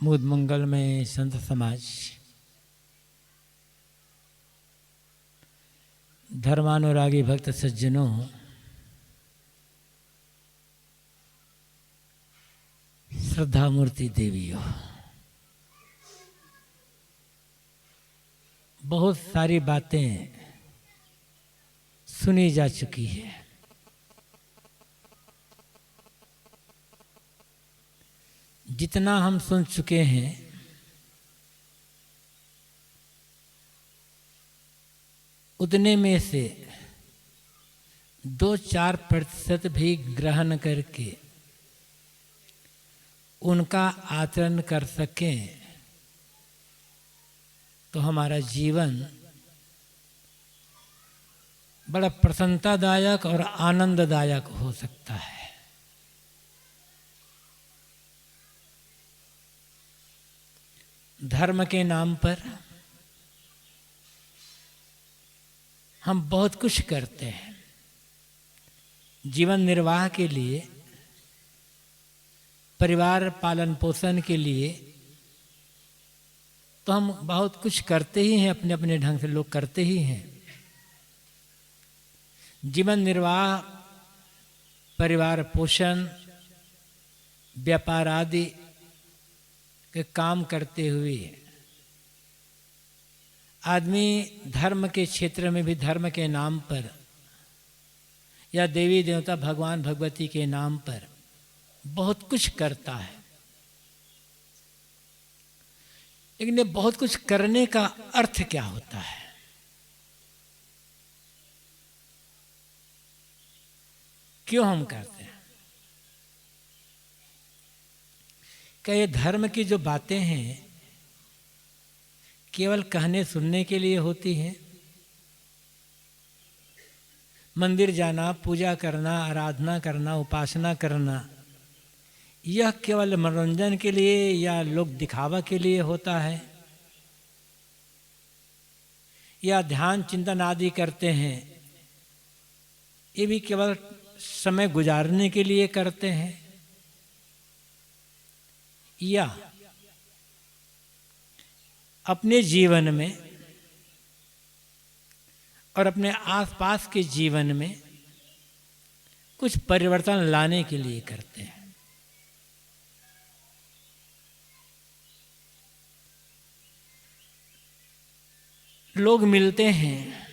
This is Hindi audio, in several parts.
मूद मंगल में संत समाज, धर्मानुरागी भक्त सज्जनों, श्रद्धा मूर्ति देवियों, बहुत सारी बातें सुनी जा चुकी है। जितना हम सुन चुके हैं उतने में से 2-4% भी ग्रहण करके उनका आचरण कर सकें तो हमारा जीवन बड़ा प्रसन्नतादायक और आनंददायक हो सकता है। धर्म के नाम पर हम बहुत कुछ करते हैं। जीवन निर्वाह के लिए, परिवार पालन पोषण के लिए तो हम बहुत कुछ करते ही हैं, अपने अपने ढंग से लोग करते ही हैं। जीवन निर्वाह, परिवार पोषण, व्यापार आदि के काम करते हुए आदमी धर्म के क्षेत्र में भी धर्म के नाम पर या देवी देवता भगवान भगवती के नाम पर बहुत कुछ करता है। लेकिन ये बहुत कुछ करने का अर्थ क्या होता है? क्यों हम करते हैं? क्या ये धर्म की जो बातें हैं केवल कहने सुनने के लिए होती हैं? मंदिर जाना, पूजा करना, आराधना करना, उपासना करना, यह केवल मनोरंजन के लिए या लोक दिखावा के लिए होता है? या ध्यान चिंतन आदि करते हैं, ये भी केवल समय गुजारने के लिए करते हैं? या अपने जीवन में और अपने आसपास के जीवन में कुछ परिवर्तन लाने के लिए करते हैं? लोग मिलते हैं,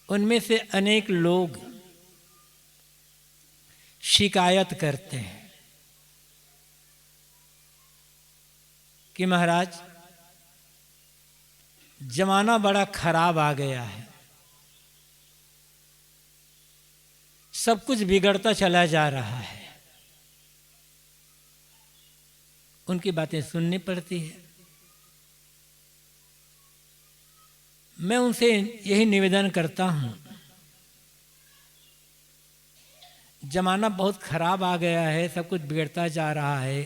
उनमें से अनेक लोग शिकायत करते हैं कि महाराज जमाना बड़ा खराब आ गया है, सब कुछ बिगड़ता चला जा रहा है। उनकी बातें सुननी पड़ती है। मैं उनसे यही निवेदन करता हूँ, जमाना बहुत खराब आ गया है, सब कुछ बिगड़ता जा रहा है,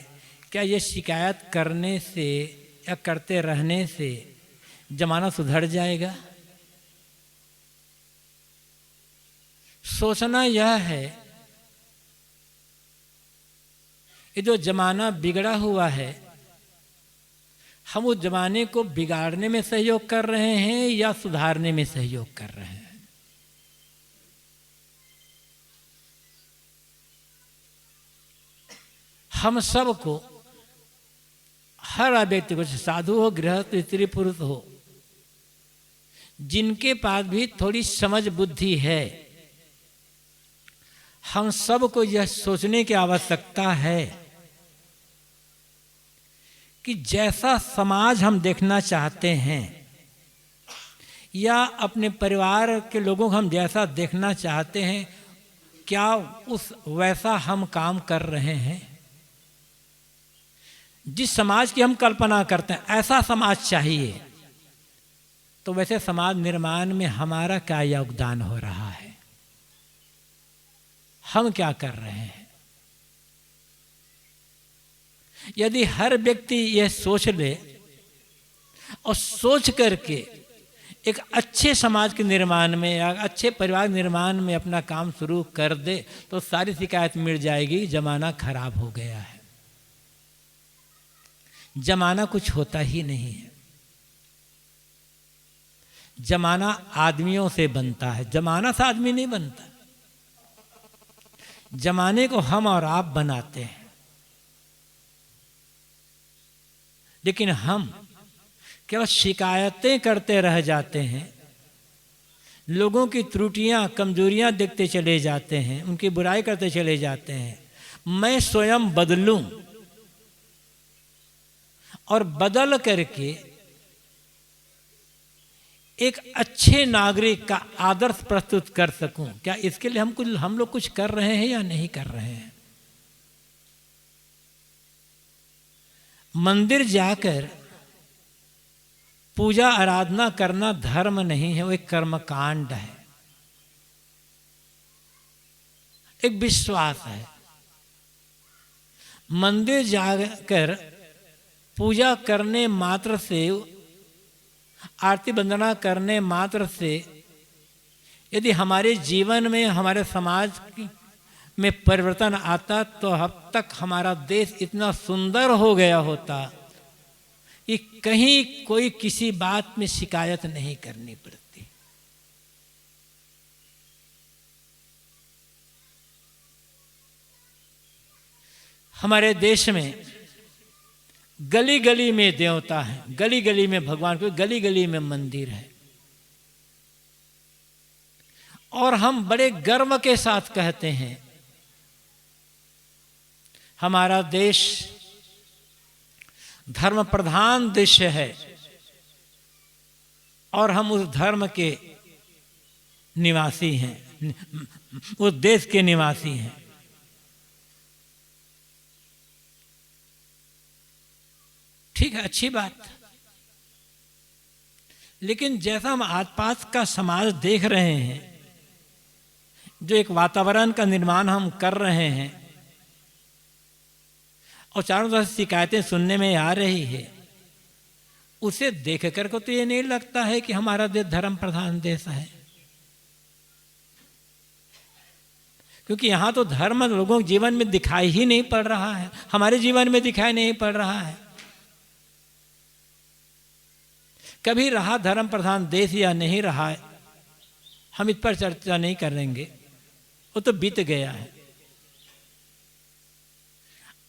क्या ये शिकायत करने से या करते रहने से जमाना सुधर जाएगा? सोचना यह है कि जो जमाना बिगड़ा हुआ है, हम उस जमाने को बिगाड़ने में सहयोग कर रहे हैं या सुधारने में सहयोग कर रहे हैं? हम सबको, हर व्यक्ति को, साधु हो, गृहस्थ, स्त्री पुरुष हो, जिनके पास भी थोड़ी समझ बुद्धि है, हम सबको यह सोचने की आवश्यकता है कि जैसा समाज हम देखना चाहते हैं या अपने परिवार के लोगों को हम जैसा देखना चाहते हैं, क्या उस वैसा हम काम कर रहे हैं? जिस समाज की हम कल्पना करते हैं ऐसा समाज चाहिए, तो वैसे समाज निर्माण में हमारा क्या योगदान हो रहा है? हम क्या कर रहे हैं? यदि हर व्यक्ति यह सोच ले और सोच करके एक अच्छे समाज के निर्माण में या अच्छे परिवार निर्माण में अपना काम शुरू कर दे तो सारी शिकायत मिट जाएगी। जमाना खराब हो गया है, जमाना कुछ होता ही नहीं है। जमाना आदमियों से बनता है, जमाना से आदमी नहीं बनता। जमाने को हम और आप बनाते हैं, लेकिन हम केवल शिकायतें करते रह जाते हैं, लोगों की त्रुटियां कमजोरियां देखते चले जाते हैं, उनकी बुराई करते चले जाते हैं। मैं स्वयं बदलूं और बदल करके एक अच्छे नागरिक का आदर्श प्रस्तुत कर सकूं, क्या इसके लिए हम लोग कुछ कर रहे हैं या नहीं कर रहे हैं? मंदिर जाकर पूजा आराधना करना धर्म नहीं है, वो एक कर्मकांड है, एक विश्वास है। मंदिर जाकर पूजा करने मात्र से, आरती वंदना करने मात्र से यदि हमारे जीवन में, हमारे समाज में परिवर्तन आता तो अब तक हमारा देश इतना सुंदर हो गया होता कि कहीं कोई किसी बात में शिकायत नहीं करनी पड़ती। हमारे देश में गली गली में देवता है, गली गली में भगवान को, गली गली में मंदिर है, और हम बड़े गर्व के साथ कहते हैं हमारा देश धर्म प्रधान देश है और हम उस धर्म के निवासी हैं, उस देश के निवासी हैं। ठीक है, अच्छी बात। लेकिन जैसा हम आसपास का समाज देख रहे हैं, जो एक वातावरण का निर्माण हम कर रहे हैं और चारों तरफ शिकायतें सुनने में आ रही है, उसे देख कर को तो ये नहीं लगता है कि हमारा देश धर्म प्रधान देश है। क्योंकि यहां तो धर्म लोगों के जीवन में दिखाई ही नहीं पड़ रहा है, हमारे जीवन में दिखाई नहीं पड़ रहा है। कभी रहा धर्म प्रधान देश या नहीं रहा है, हम इस पर चर्चा नहीं करेंगे, वो तो बीत गया है।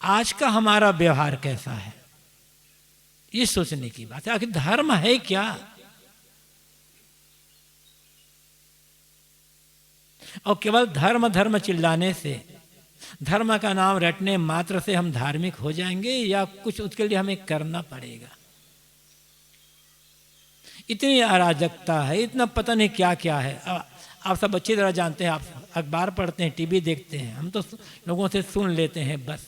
आज का हमारा व्यवहार कैसा है, ये सोचने की बात है। आखिर धर्म है क्या? और केवल धर्म धर्म चिल्लाने से, धर्म का नाम रटने मात्र से हम धार्मिक हो जाएंगे या कुछ उसके लिए हमें करना पड़ेगा? इतनी अराजकता है, इतना पता नहीं क्या क्या है। आप सब अच्छी तरह जानते हैं, आप अखबार पढ़ते हैं, टीवी देखते हैं, हम तो लोगों से सुन लेते हैं बस।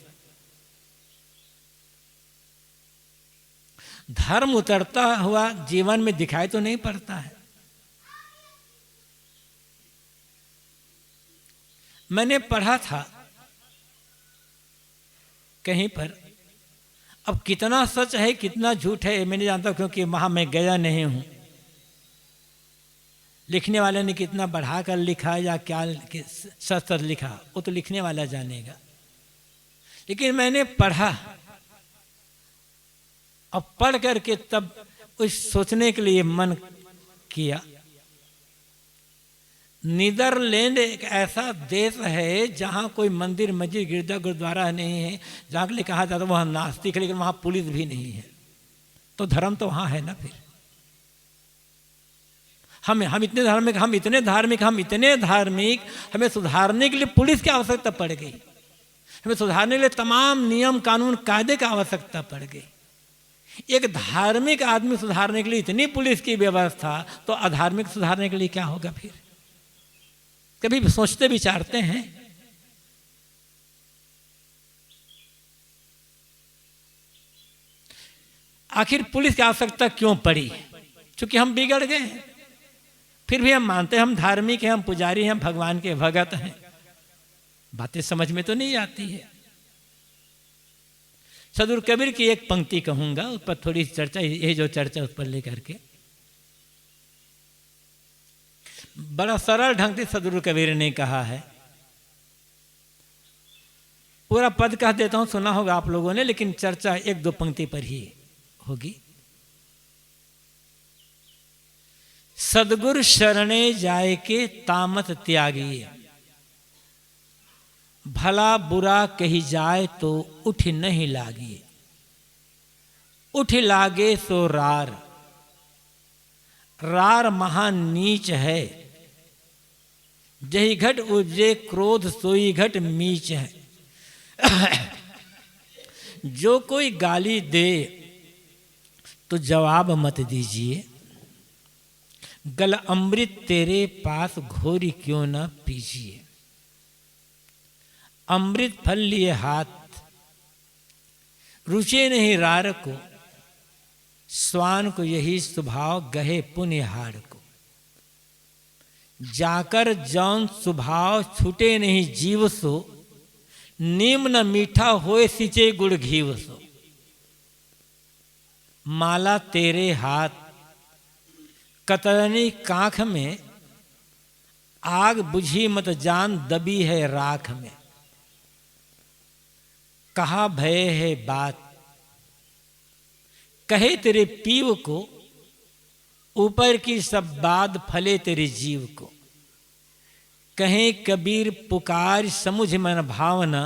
धर्म उतरता हुआ जीवन में दिखाई तो नहीं पड़ता है। मैंने पढ़ा था कहीं पर, अब कितना सच है कितना झूठ है मैं नहीं जानता, क्योंकि वहां मैं गया नहीं हूं। लिखने वाले ने कितना बढ़ा कर लिखा या क्या सच लिखा, वो तो लिखने वाला जानेगा। लेकिन मैंने पढ़ा, अब पढ़ करके तब उस सोचने के लिए मन किया। नीदरलैंड एक ऐसा देश है जहां कोई मंदिर मस्जिद गिरजा गुरुद्वारा नहीं है, जहां के लिए कहा जाता है वहां नास्तिक है, लेकिन वहां पुलिस भी नहीं है। तो धर्म तो वहां है ना। फिर हम इतने धार्मिक, हम इतने धार्मिक, हम इतने धार्मिक, हमें सुधारने के लिए पुलिस की आवश्यकता पड़ गई, हमें सुधारने के लिए तमाम नियम कानून कायदे की आवश्यकता पड़ गई। एक धार्मिक आदमी सुधारने के लिए इतनी पुलिस की व्यवस्था, तो अधार्मिक सुधारने के लिए क्या होगा? फिर कभी सोचते विचारते हैं? आखिर पुलिस की आवश्यकता क्यों पड़ी? क्योंकि हम बिगड़ गए हैं। फिर भी हम मानते हैं हम धार्मिक हैं, हम पुजारी हैं, भगवान के भगत हैं। बातें समझ में तो नहीं आती है। सदुर कबीर की एक पंक्ति कहूंगा, उस पर थोड़ी चर्चा, ये जो चर्चा उस पर लेकर के, बड़ा सरल ढंग से सदगुरु कबीर ने कहा है। पूरा पद कह देता हूं, सुना होगा आप लोगों ने, लेकिन चर्चा एक दो पंक्ति पर ही होगी। सदगुरु शरणे जाए के तामत त्यागिए, भला बुरा कही जाए तो उठ नहीं लागिए। उठ लागे सो रार, रार महान नीच है। जही घट उपजे क्रोध सोई घट मीच है। जो कोई गाली दे तो जवाब मत दीजिए, गल अमृत तेरे पास घोरी क्यों न पीजिए। अमृत फल लिए हाथ, रुचे नहीं रार को। स्वान को यही स्वभाव गहे पुनिहार को। जाकर जौन स्वभाव छूटे नहीं जीव सो, निम्न मीठा होए सिंचे गुड़ घीव सो। माला तेरे हाथ, कतरनी कांख में। आग बुझी मत जान दबी है राख में। कहा भय है बात, कहे तेरे पीव को। ऊपर की सब बात फले तेरे जीव को। कहे कबीर पुकार समुझ मन भावना।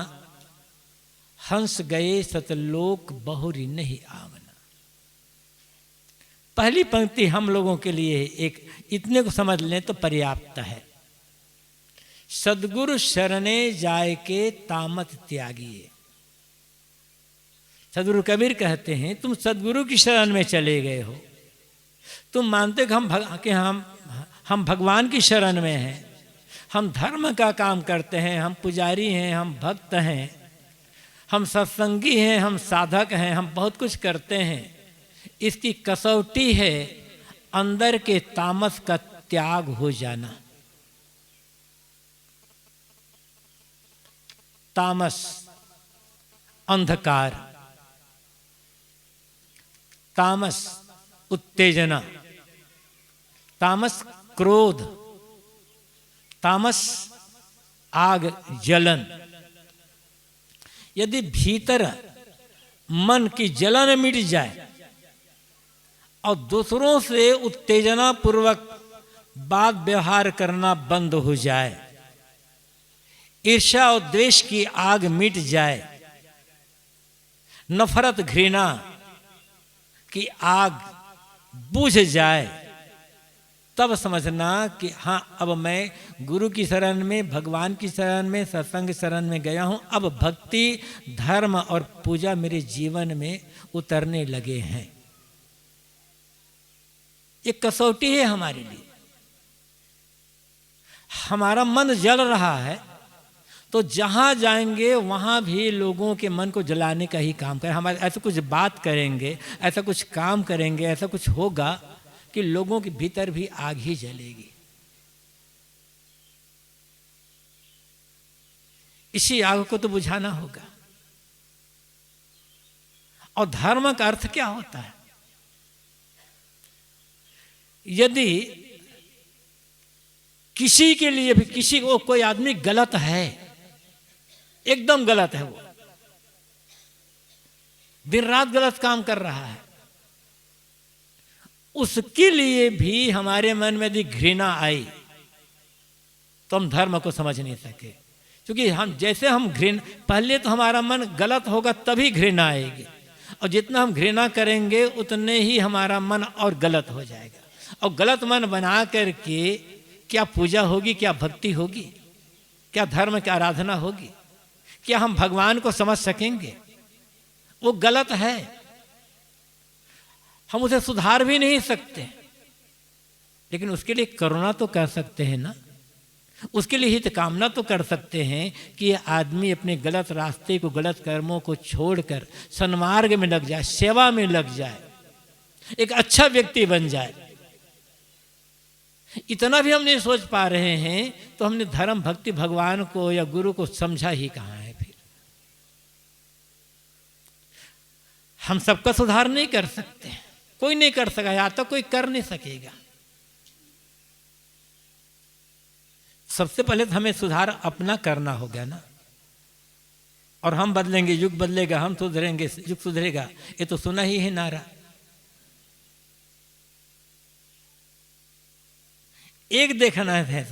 हंस गए सतलोक बहुरी नहीं आवना। पहली पंक्ति हम लोगों के लिए एक इतने को समझ लें तो पर्याप्त है। सदगुरु शरणे जाए के तामत त्यागिए। सदगुरु कबीर कहते हैं तुम सदगुरु की शरण में चले गए हो, तुम मानते कि हम भगवान की शरण में हैं, हम धर्म का काम करते हैं, हम पुजारी हैं, हम भक्त हैं, हम सत्संगी हैं, हम साधक हैं, हम बहुत कुछ करते हैं। इसकी कसौटी है अंदर के तामस का त्याग हो जाना। तामस अंधकार, तामस उत्तेजना, तामस क्रोध, तामस आग जलन। यदि भीतर मन की जलन मिट जाए और दूसरों से उत्तेजना पूर्वक बात व्यवहार करना बंद हो जाए, ईर्ष्या और द्वेष की आग मिट जाए, नफरत घृणा की आग बुझ जाए, तब समझना कि हाँ अब मैं गुरु की शरण में, भगवान की शरण में, सत्संग शरण में गया हूँ। अब भक्ति, धर्म और पूजा मेरे जीवन में उतरने लगे हैं। ये कसौटी है हमारे लिए। हमारा मन जल रहा है तो जहाँ जाएंगे वहाँ भी लोगों के मन को जलाने का ही काम करें। हमारे ऐसा कुछ बात करेंगे, ऐसा कुछ काम करेंगे, ऐसा कुछ होगा कि लोगों के भीतर भी आग ही जलेगी। इसी आग को तो बुझाना होगा। और धर्म का अर्थ क्या होता है? यदि किसी के लिए भी, किसी को कोई आदमी गलत है, एकदम गलत है, वो दिन रात गलत काम कर रहा है, उसके लिए भी हमारे मन में यदि घृणा आई तो हम धर्म को समझ नहीं सके। क्योंकि हम घृणा, पहले तो हमारा मन गलत होगा तभी घृणा आएगी, और जितना हम घृणा करेंगे उतने ही हमारा मन और गलत हो जाएगा। और गलत मन बना करके क्या पूजा होगी, क्या भक्ति होगी, क्या धर्म की आराधना होगी, क्या हम भगवान को समझ सकेंगे? वो गलत है, हम उसे सुधार भी नहीं सकते, लेकिन उसके लिए करुणा तो कर सकते हैं ना, उसके लिए हित कामना तो कर सकते हैं कि यह आदमी अपने गलत रास्ते को, गलत कर्मों को छोड़कर सन्मार्ग में लग जाए, सेवा में लग जाए, एक अच्छा व्यक्ति बन जाए। इतना भी हम नहीं सोच पा रहे हैं तो हमने धर्म, भक्ति, भगवान को या गुरु को समझा ही कहाँ है? फिर हम सबका सुधार नहीं कर सकते, कोई नहीं कर सका, या तो कोई कर नहीं सकेगा। सबसे पहले तो हमें सुधार अपना करना होगा ना, और हम बदलेंगे युग बदलेगा, हम सुधरेंगे युग सुधरेगा, ये तो सुना ही है नारा। एक देखना है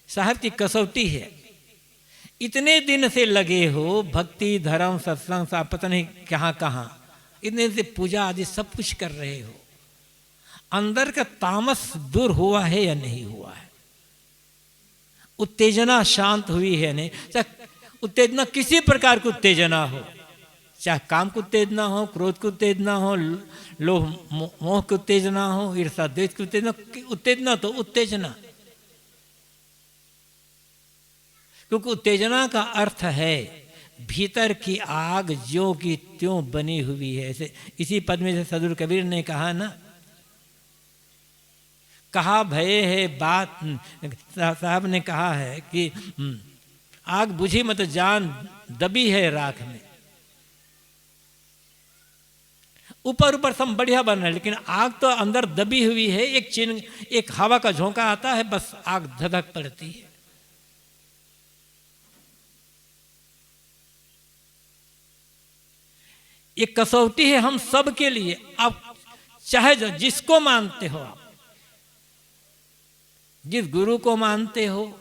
साहब की कसौटी है, इतने दिन से लगे हो भक्ति धर्म सत्संग सा पता नहीं कहाँ कहाँ, इतने से पूजा आदि सब कुछ कर रहे हो, अंदर का तामस दूर हुआ है या नहीं हुआ है? उत्तेजना शांत हुई है नहीं? चाहे उत्तेजना किसी प्रकार की उत्तेजना हो, चाहे काम की उत्तेजना हो, क्रोध की उत्तेजना हो, लोभ मोह की उत्तेजना हो, ईर्षा द्वेष की उत्तेजना, उत्तेजना तो उत्तेजना, क्योंकि उत्तेजना का अर्थ है भीतर की आग ज्यों की त्यों बनी हुई है। ऐसे इसी पद में से सदगुरु कबीर ने कहा ना, कहा भय है बात, साहब ने कहा है कि आग बुझी मत जान दबी है राख में। ऊपर ऊपर सब बढ़िया बन रहा है, लेकिन आग तो अंदर दबी हुई है। एक हवा का झोंका आता है, बस आग धधक पड़ती है। ये कसौटी है हम सब के लिए। आप चाहे जिसको मानते हो, आप जिस गुरु को मानते हो,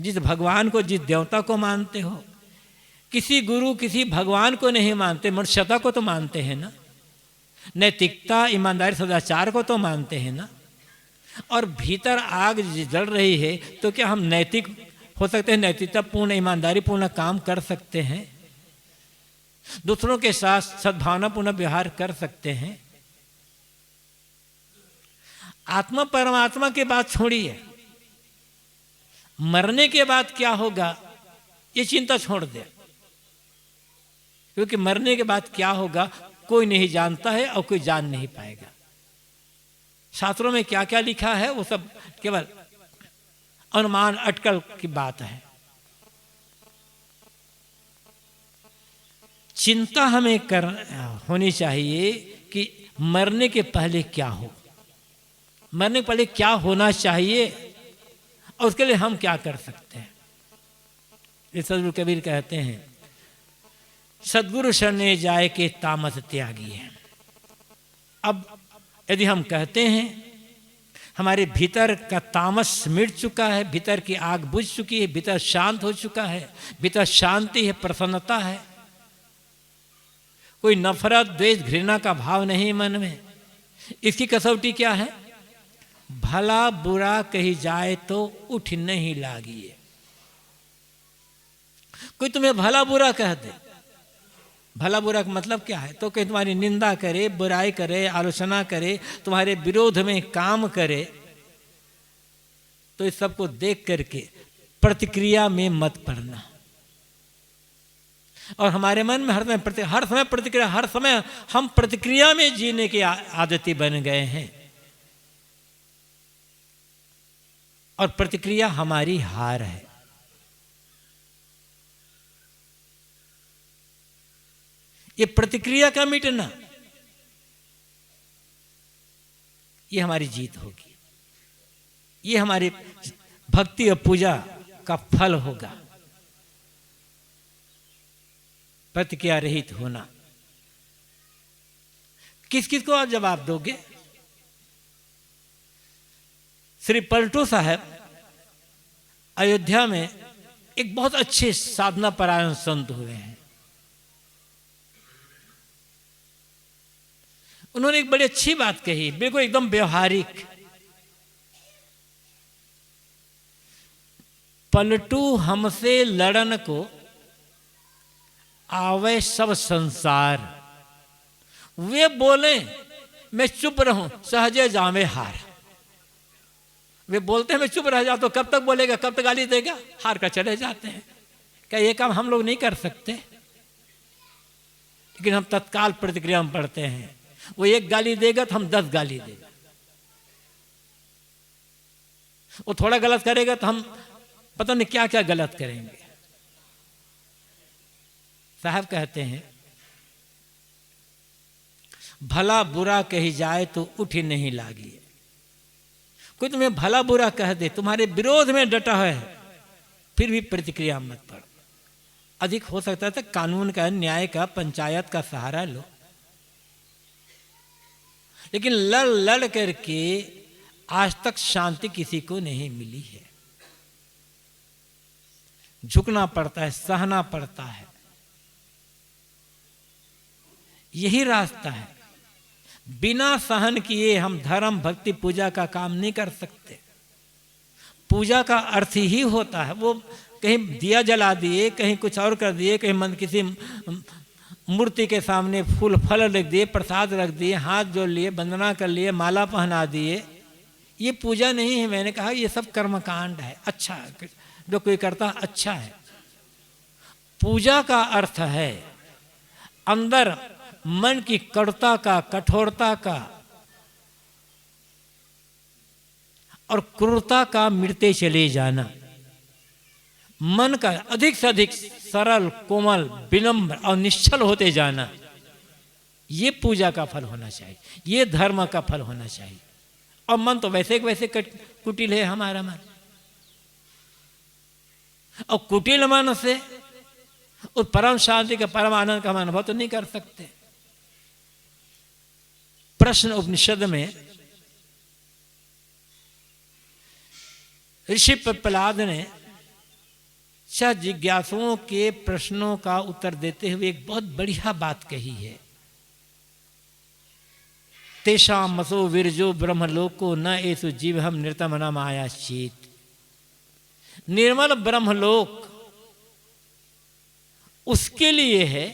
जिस भगवान को, जिस देवता को मानते हो, किसी गुरु किसी भगवान को नहीं मानते, मनुष्यता को तो मानते हैं ना, नैतिकता ईमानदारी सदाचार को तो मानते हैं ना। और भीतर आग जल रही है तो क्या हम नैतिक हो सकते हैं? नैतिकता पूर्ण ईमानदारी पूर्ण काम कर सकते हैं? दूसरों के साथ सद्भावनापूर्ण व्यवहार कर सकते हैं? आत्मा परमात्मा की बात छोड़िए, मरने के बाद क्या होगा ये चिंता छोड़ दे, क्योंकि मरने के बाद क्या होगा कोई नहीं जानता है और कोई जान नहीं पाएगा। शास्त्रों में क्या क्या लिखा है वो सब केवल अनुमान अटकल की बात है। चिंता हमें होनी चाहिए कि मरने के पहले क्या हो, मरने के पहले क्या होना चाहिए और उसके लिए हम क्या कर सकते हैं। इस सदगुरु कबीर कहते हैं, सदगुरु शरणे जाए के तामस त्यागी है। अब यदि हम कहते हैं हमारे भीतर का तामस मिट चुका है, भीतर की आग बुझ चुकी है, भीतर शांत हो चुका है, भीतर शांति है, प्रसन्नता है, कोई नफरत द्वेष घृणा का भाव नहीं मन में, इसकी कसौटी क्या है? भला बुरा कही जाए तो उठ नहीं लागिए। कोई तुम्हें भला बुरा कह दे, भला बुरा का मतलब क्या है? तो कोई तुम्हारी निंदा करे, बुराई करे, आलोचना करे, तुम्हारे विरोध में काम करे, तो इस सबको देख करके प्रतिक्रिया में मत पड़ना। और हमारे मन में हर समय प्रतिक्रिया, हर समय हम प्रतिक्रिया में जीने के आदती बन गए हैं, और प्रतिक्रिया हमारी हार है। ये प्रतिक्रिया का मिटना, ये हमारी जीत होगी, ये हमारी भक्ति और पूजा का फल होगा। प्रतिक्रिया रहित होना। किस किस को आप जवाब दोगे? श्री पलटू साहब अयोध्या में एक बहुत अच्छे साधना परायण संत हुए हैं। उन्होंने एक बड़ी अच्छी बात कही, बिल्कुल एकदम व्यवहारिक। पलटू हमसे लड़न को आवे सब संसार, वे बोले मैं चुप रहूं सहजे जावे हार। वे बोलते हैं मैं चुप रह जाता, तो कब तक बोलेगा, कब तक गाली देगा, हार कर चले जाते हैं। क्या ये काम हम लोग नहीं कर सकते? लेकिन हम तत्काल प्रतिक्रिया में पढ़ते हैं। वो एक गाली देगा तो हम 10 गाली देगा, वो थोड़ा गलत करेगा तो हम पता नहीं क्या क्या गलत करेंगे। साहब कहते हैं भला बुरा कही जाए तो उठ नहीं लागिए। कोई तुम्हें भला बुरा कह दे, तुम्हारे विरोध में डटा है, फिर भी प्रतिक्रिया मत पड़ो। अधिक हो सकता है तो कानून का, न्याय का, पंचायत का सहारा लो, लेकिन लड़ लड़ करके आज तक शांति किसी को नहीं मिली है। झुकना पड़ता है, सहना पड़ता है, यही रास्ता है। बिना सहन किए हम धर्म, भक्ति, पूजा का काम नहीं कर सकते। पूजा का अर्थ ही होता है, वो कहीं दिया जला दिए, कहीं कुछ और कर दिए, कहीं मन किसी मूर्ति के सामने फूल फल रख दिए, प्रसाद रख दिए, हाथ जोड़ लिए, वंदना कर लिए, माला पहना दिए, ये पूजा नहीं है। मैंने कहा ये सब कर्मकांड है। अच्छा है जो कोई करता, अच्छा है। पूजा का अर्थ है अंदर मन की कड़ुता का, कठोरता का और क्रूरता का मिटते चले जाना, मन का अधिक से अधिक सरल, कोमल, विनम्र और निश्चल होते जाना, ये पूजा का फल होना चाहिए, ये धर्म का फल होना चाहिए। और मन तो वैसे वैसे कुटिल है हमारा मन, और कुटिल मन से उस परम शांति का, परम आनंद का हम अनुभव तो नहीं कर सकते। प्रश्न उपनिषद में ऋषि प्रहलाद ने जिज्ञासुओं के प्रश्नों का उत्तर देते हुए एक बहुत बढ़िया बात कही है। तेषां मसो विरजो ब्रह्मलोको न एसु जीवहम नृतम न मायाश्चित। निर्मल ब्रह्मलोक उसके लिए है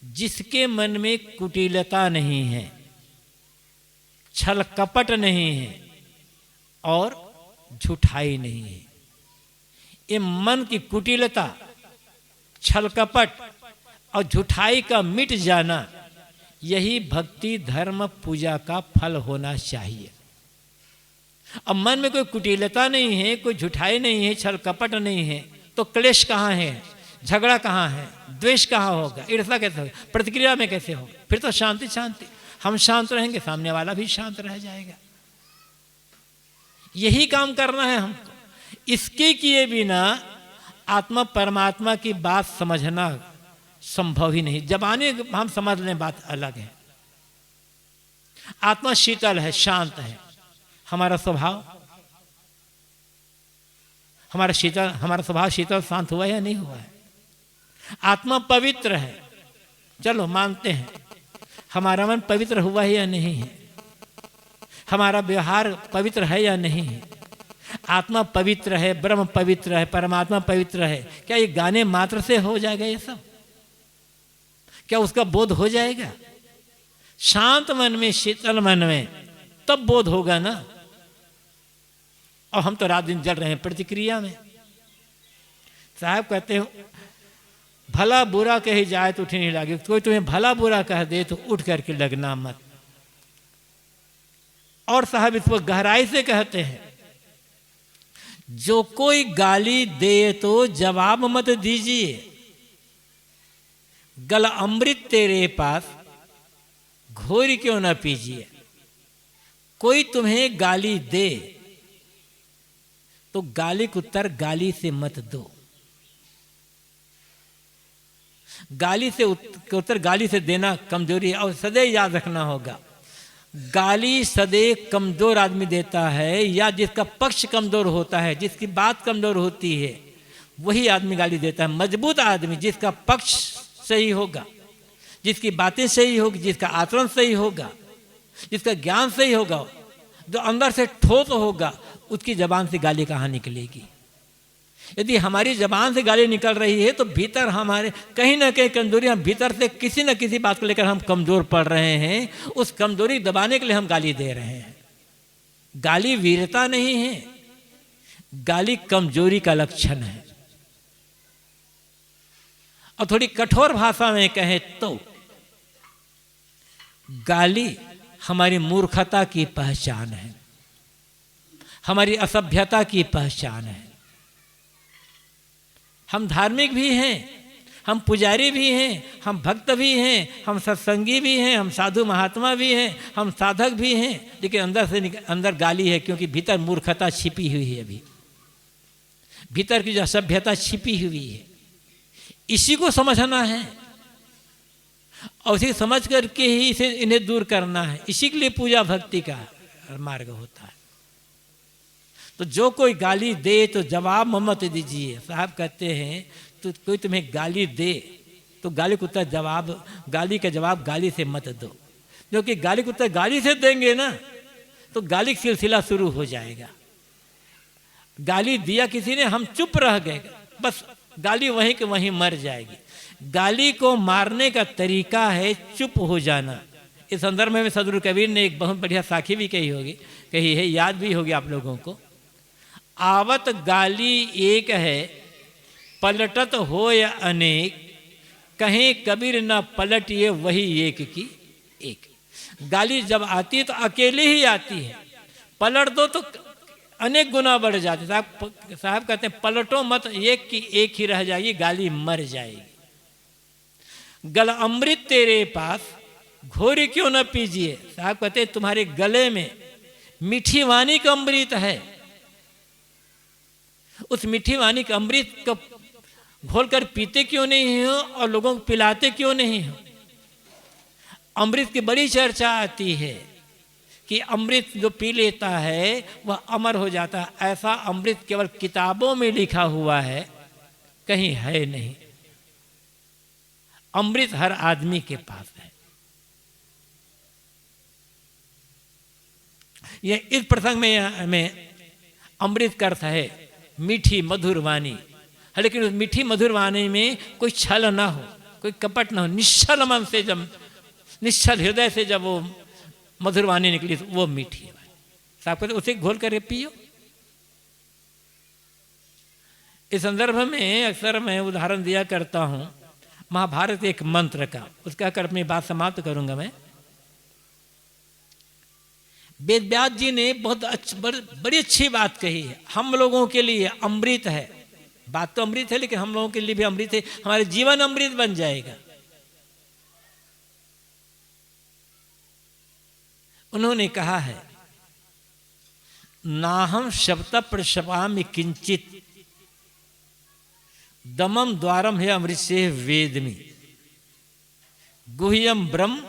जिसके मन में कुटिलता नहीं है, छल कपट नहीं है और झूठाई नहीं है। ये मन की कुटिलता, छल कपट और झूठाई का मिट जाना, यही भक्ति, धर्म, पूजा का फल होना चाहिए। अब मन में कोई कुटिलता नहीं है, कोई झूठाई नहीं है, छल कपट नहीं है, तो क्लेश कहाँ है, झगड़ा कहाँ है, द्वेष कहाँ होगा, ईर्ष्या कैसे होगा, प्रतिक्रिया में कैसे होगा? फिर तो शांति शांति। हम शांत रहेंगे, सामने वाला भी शांत रह जाएगा। यही काम करना है हमको। इसके किए बिना आत्मा परमात्मा की बात समझना संभव ही नहीं। जबानी हम समझ लें बात अलग है। आत्मा शीतल है, शांत है। हमारा स्वभाव, हमारा स्वभाव शीतल शांत हुआ या नहीं हुआ है? आत्मा पवित्र है, चलो मानते हैं। हमारा मन पवित्र हुआ है या नहीं है? हमारा व्यवहार पवित्र है या नहीं है? आत्मा पवित्र है, ब्रह्म पवित्र है, परमात्मा पवित्र है। क्या ये गाने मात्र से हो जाएगा ये सब? क्या उसका बोध हो जाएगा? शांत मन में, शीतल मन में तब बोध होगा ना। और हम तो रात दिन जल रहे हैं प्रतिक्रिया में। साहब कहते हैं भला बुरा कही जाए तो उठ नहीं लगे। कोई तुम्हें भला बुरा कह दे तो उठ करके लगना मत। और साहब इसको गहराई से कहते हैं, जो कोई गाली दे तो जवाब मत दीजिए। गल अमृत तेरे पास, घोर क्यों ना पीजिए। कोई तुम्हें गाली दे तो गाली का उत्तर गाली से मत दो। गाली से उत्तर गाली से देना कमजोरी है। और सदैव याद रखना होगा, गाली सदैव कमजोर आदमी देता है, या जिसका पक्ष कमजोर होता है, जिसकी बात कमजोर होती है, वही आदमी गाली देता है। मजबूत आदमी जिसका पक्ष सही होगा, जिसकी बातें सही होगी, जिसका आचरण सही होगा, जिसका ज्ञान सही होगा, जो अंदर से ठोस होगा, उसकी जबान से गाली कहाँ निकलेगी। यदि हमारी जबान से गाली निकल रही है तो भीतर हमारे कहीं ना कहीं कमजोरी, हम भीतर से किसी न किसी बात को लेकर हम कमजोर पड़ रहे हैं। उस कमजोरी दबाने के लिए हम गाली दे रहे हैं। गाली वीरता नहीं है, गाली कमजोरी का लक्षण है। और थोड़ी कठोर भाषा में कहें तो गाली हमारी मूर्खता की पहचान है, हमारी असभ्यता की पहचान है। हम धार्मिक भी हैं, हम पुजारी भी हैं, हम भक्त भी हैं, हम सत्संगी भी हैं, हम साधु महात्मा भी हैं, हम साधक भी हैं, लेकिन अंदर गाली है, क्योंकि भीतर मूर्खता छिपी हुई है। अभी भीतर की जो असभ्यता छिपी हुई है, इसी को समझना है और उसी समझ करके ही इन्हें दूर करना है। इसी के लिए पूजा भक्ति का मार्ग होता है। तो जो कोई गाली दे तो जवाब मत दीजिए। साहब कहते हैं तो कोई तुम्हें गाली दे तो गाली को उत्तर गाली का जवाब गाली से मत दो, क्योंकि गाली को उत्तर गाली से देंगे ना तो गाली का सिलसिला शुरू हो जाएगा। गाली दिया किसी ने, हम चुप रह गए, बस गाली वहीं के वहीं मर जाएगी। गाली को मारने का तरीका है चुप हो जाना। इस संदर्भ में सदगुरु कबीर ने एक बहुत बढ़िया साखी भी कही है, याद भी होगी आप लोगों को। आवत गाली एक है, पलटत हो या अनेक, कहीं कबीर न पलटिए वही एक की एक। गाली जब आती है तो अकेले ही आती है, पलट दो तो अनेक गुना बढ़ जाते। साहब कहते हैं पलटो मत, एक की एक ही रह जाएगी, गाली मर जाएगी। गल अमृत तेरे पास घोरी क्यों न पीजिए। साहब कहते हैं तुम्हारे गले में मीठी वाणी का अमृत है, उस मीठी वाणी का अमृत को घोल कर पीते क्यों नहीं हो और लोगों को पिलाते क्यों नहीं हो। अमृत की बड़ी चर्चा आती है कि अमृत जो पी लेता है वह अमर हो जाता है। ऐसा अमृत केवल किताबों में लिखा हुआ है, कहीं है नहीं। अमृत हर आदमी के पास है। यह इस प्रसंग में अमृत का अर्थ है मीठी मधुर वाणी, लेकिन उस मीठी मधुर वाणी में कोई छल ना हो, कोई कपट ना हो। निश्चल मन से जब, निश्चल हृदय से जब वो मधुर वाणी निकली तो वो मीठी है। साहब कहते उसे घोल कर पियो। इस संदर्भ में अक्सर मैं उदाहरण दिया करता हूं महाभारत एक मंत्र का, उसका कर अपनी बात समाप्त करूंगा मैं। वेद व्यास जी ने बहुत बड़ी अच्छी बात कही है। हम लोगों के लिए अमृत है, बात तो अमृत है, लेकिन हम लोगों के लिए भी अमृत है। हमारे जीवन अमृत बन जाएगा। उन्होंने कहा है नाहम शब्द प्रशपामि किंचित दमम द्वारम है अमृत से वेदमी गुह्यम ब्रह्म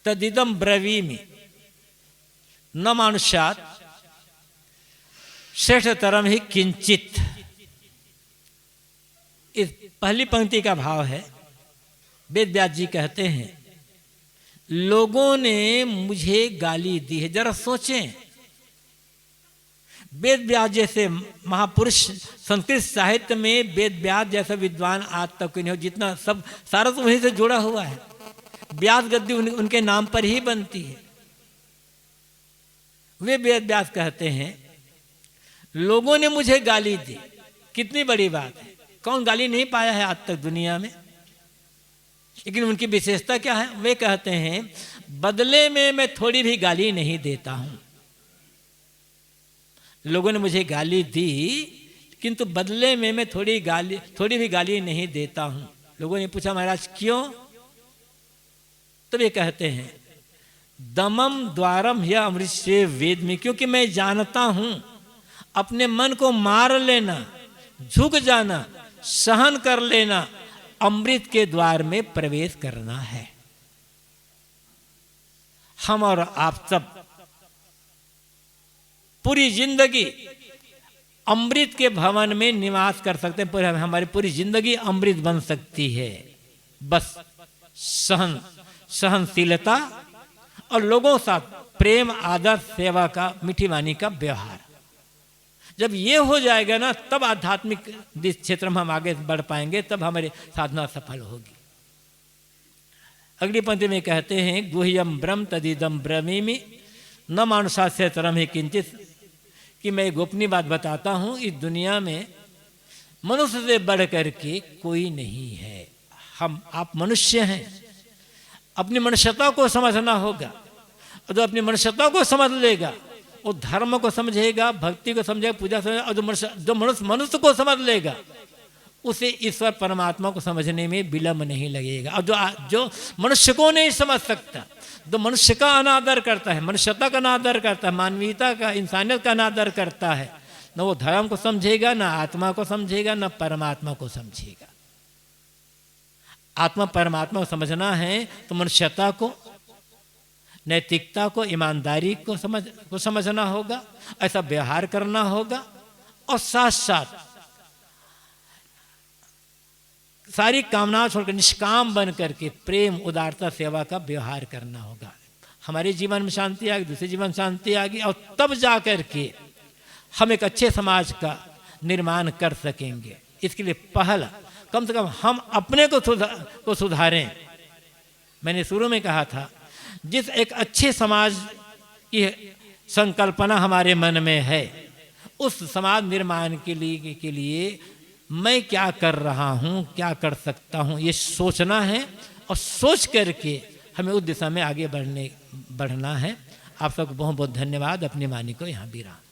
तदिदम ब्रवीमि न मानुष्यात् श्रेष्ठतरम ही किंचित। इस पहली पंक्ति का भाव है, वेद व्यास जी कहते हैं लोगों ने मुझे गाली दी है। जरा सोचें, वेद व्यास जैसे महापुरुष संस्कृत साहित्य में वेद व्यास जैसा विद्वान आज तक नहीं हो, जितना सब सारा तो वहीं से जुड़ा हुआ है। व्यास गद्दी उनके नाम पर ही बनती है। वे वेद व्यास कहते हैं लोगों ने मुझे गाली दी। कितनी बड़ी बात है, कौन गाली नहीं पाया है आज तक दुनिया में। लेकिन उनकी विशेषता क्या है, वे कहते हैं बदले में मैं थोड़ी भी गाली नहीं देता हूं। लोगों ने मुझे गाली दी किंतु बदले में मैं थोड़ी भी गाली नहीं देता हूं। लोगों ने पूछा महाराज क्यों, तो वे कहते हैं दमम द्वारम या अमृत से वेद में, क्योंकि मैं जानता हूं अपने मन को मार लेना, झुक जाना, सहन कर लेना अमृत के द्वार में प्रवेश करना है। हम और आप सब पूरी जिंदगी अमृत के भवन में निवास कर सकते हैं। हमारी पूरी जिंदगी अमृत बन सकती है, बस सहनशीलता और लोगों साथ प्रेम, आदर, सेवा का, मीठी वाणी का व्यवहार। जब ये हो जाएगा ना, तब आध्यात्मिक क्षेत्र में हम आगे बढ़ पाएंगे, तब हमारी साधना सफल होगी। अगली पंक्ति में कहते हैं गुह्यम ब्रह्म तदिदम ब्रवीमि न मानुषास्य तरम ही किंचित, कि मैं गोपनीय बात बताता हूं, इस दुनिया में मनुष्य से बढ़ करके कोई नहीं है। हम आप मनुष्य हैं, अपनी मनुष्यता को समझना होगा। और जो अपनी मनुष्यता को समझ लेगा वो धर्म को समझेगा, भक्ति को समझेगा, पूजा समझेगा। और जो मनुष्य को समझ लेगा उसे ईश्वर परमात्मा को समझने में विलंब नहीं लगेगा। और जो मनुष्य को नहीं समझ सकता, जो मनुष्य का अनादर करता है, मनुष्यता का अनादर करता है, मानवीयता का, इंसानियत का अनादर करता है, न वो धर्म को समझेगा, न आत्मा को समझेगा, न परमात्मा को समझेगा। आत्मा परमात्मा को समझना है तो मनुष्यता को, नैतिकता को, ईमानदारी को समझना होगा, ऐसा व्यवहार करना होगा, और साथ साथ सारी कामनाओं छोड़कर निष्काम बन करके प्रेम, उदारता, सेवा का व्यवहार करना होगा। हमारे जीवन में शांति आएगी, दूसरे जीवन में शांति आएगी, और तब जा कर के हम एक अच्छे समाज का निर्माण कर सकेंगे। इसके लिए पहला कम से कम हम अपने को सुधारें। मैंने शुरू में कहा था, जिस एक अच्छे समाज की संकल्पना हमारे मन में है, उस समाज निर्माण के लिए मैं क्या कर रहा हूँ, क्या कर सकता हूँ, ये सोचना है, और सोच करके हमें उस दिशा में आगे बढ़ना है। आप सबको बहुत बहुत धन्यवाद। अपनी वाणी को यहाँ विराम।